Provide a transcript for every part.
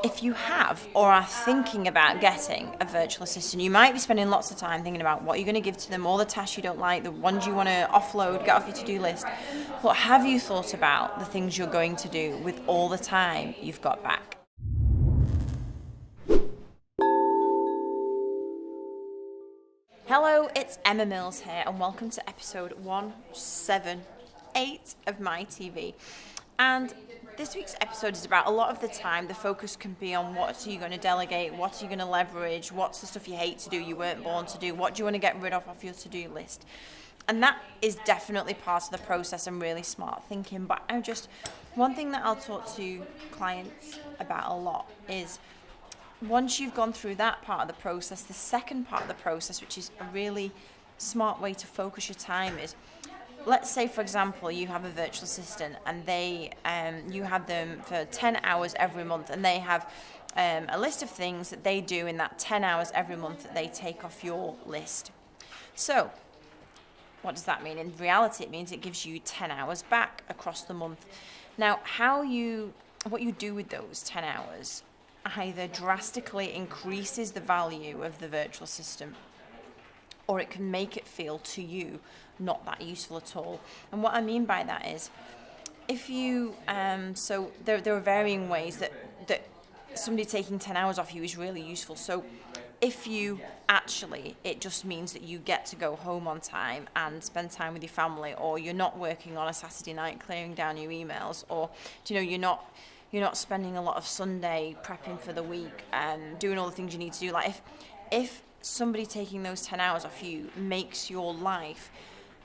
if you have or are thinking about getting a virtual assistant, you might be spending lots of time thinking about what you're going to give to them, all the tasks you don't like, the ones you want to offload, get off your to-do list. But have you thought about the things you're going to do with all the time you've got back? Hello, it's Emma Mills here, and welcome to episode 178 of MiTV. And this week's episode is about, a lot of the time, the focus can be on what are you going to delegate, what are you going to leverage, what's the stuff you hate to do, you weren't born to do, what do you want to get rid of off your to-do list. And that is definitely part of the process and really smart thinking. But one thing that I'll talk to clients about a lot is, once you've gone through that part of the process, the second part of the process, which is a really smart way to focus your time, is, let's say, for example, you have a virtual assistant and you have them for 10 hours every month, and they have a list of things that they do in that 10 hours every month that they take off your list. So what does that mean? In reality, it means it gives you 10 hours back across the month. Now, what you do with those 10 hours either drastically increases the value of the virtual assistant, or it can make it feel to you not that useful at all. And what I mean by that is, if you so there are varying ways that somebody taking 10 hours off you is really useful. So if it just means that you get to go home on time and spend time with your family, or you're not working on a Saturday night clearing down your emails, or you're not spending a lot of Sunday prepping for the week and doing all the things you need to do. Like if somebody taking those 10 hours off you makes your life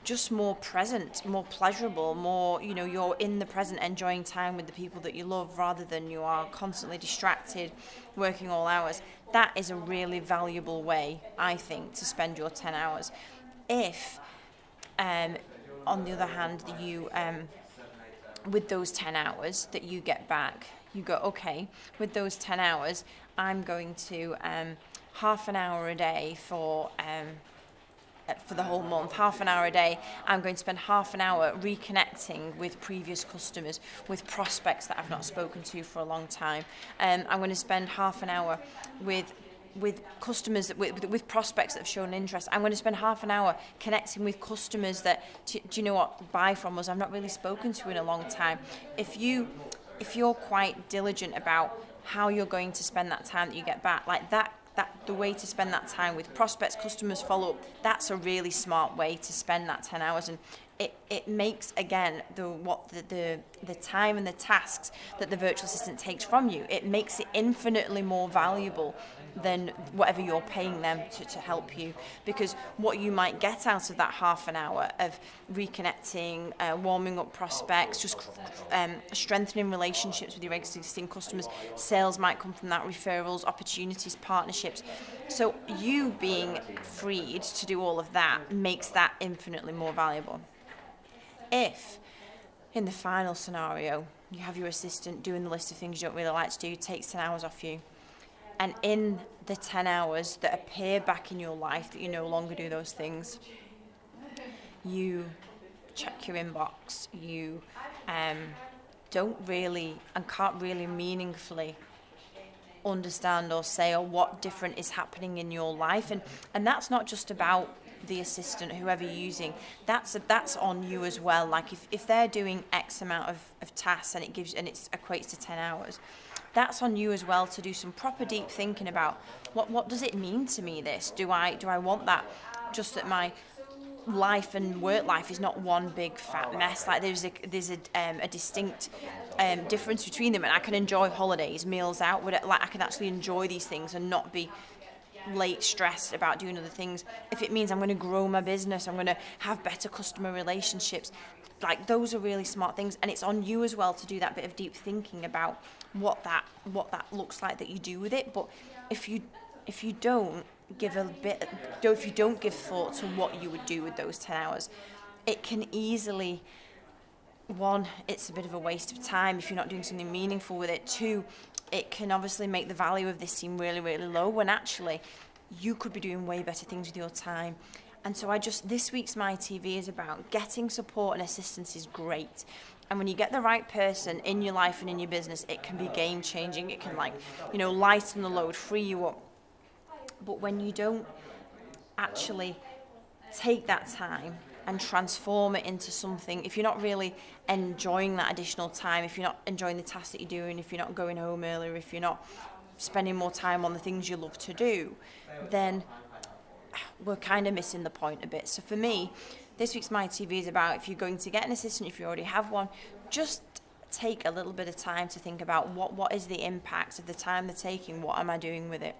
just more present, more pleasurable, more, you're in the present enjoying time with the people that you love, rather than you are constantly distracted, working all hours, that is a really valuable way, I think, to spend your 10 hours. If, on the other hand, you with those 10 hours that you get back, you go, okay, with those 10 hours, I'm going to half an hour a day for the whole month, half an hour a day, I'm going to spend half an hour reconnecting with previous customers, with prospects that I've not spoken to for a long time. I'm going to spend half an hour with customers, with prospects that have shown interest. I'm going to spend half an hour connecting with customers that, do you know what, buy from us, I've not really spoken to in a long time. If you're quite diligent about how you're going to spend that time that you get back, like that the way to spend that time with prospects, customers, follow up, that's a really smart way to spend that 10 hours. And it makes, again, the time and the tasks that the virtual assistant takes from you, it makes it infinitely more valuable than whatever you're paying them to help you. Because what you might get out of that half an hour of reconnecting, warming up prospects, just strengthening relationships with your existing customers, sales might come from that, referrals, opportunities, partnerships. So you being freed to do all of that makes that infinitely more valuable. If, in the final scenario, you have your assistant doing the list of things you don't really like to do, takes 10 hours off you, and in the 10 hours that appear back in your life that you no longer do those things, you check your inbox, you don't really and can't really meaningfully understand or say what different is happening in your life, and that's not just about the assistant, whoever you're using, that's on you as well. Like if they're doing X amount of tasks and it equates to 10 hours, that's on you as well to do some proper deep thinking about what does it mean to me, this? Do I want that, just that my life and work life is not one big fat mess? Like there's a distinct difference between them, and I can enjoy holidays, meals out, I can actually enjoy these things and not be late stressed about doing other things. If it means I'm going to grow my business, I'm going to have better customer relationships, like those are really smart things. And it's on you as well to do that bit of deep thinking about what that looks like that you do with it. But if you don't give thought to what you would do with those 10 hours, it can easily, one, it's a bit of a waste of time if you're not doing something meaningful with it. Two, it can obviously make the value of this seem really, really low, when actually you could be doing way better things with your time. And so this week's MiTV is about getting support and assistance is great. And when you get the right person in your life and in your business, it can be game changing. It can, like, you know, lighten the load, free you up. But when you don't actually take that time and transform it into something, if you're not really enjoying that additional time, if you're not enjoying the tasks that you're doing, if you're not going home earlier, if you're not spending more time on the things you love to do, then we're kind of missing the point a bit. So for me, this week's MiTV is about, if you're going to get an assistant, if you already have one, just take a little bit of time to think about what is the impact of the time they're taking, what am I doing with it?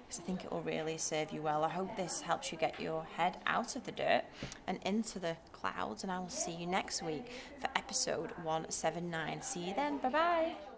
Because I think it will really serve you well. I hope this helps you get your head out of the dirt and into the clouds, and I will see you next week for episode 179. See you then. Bye-bye.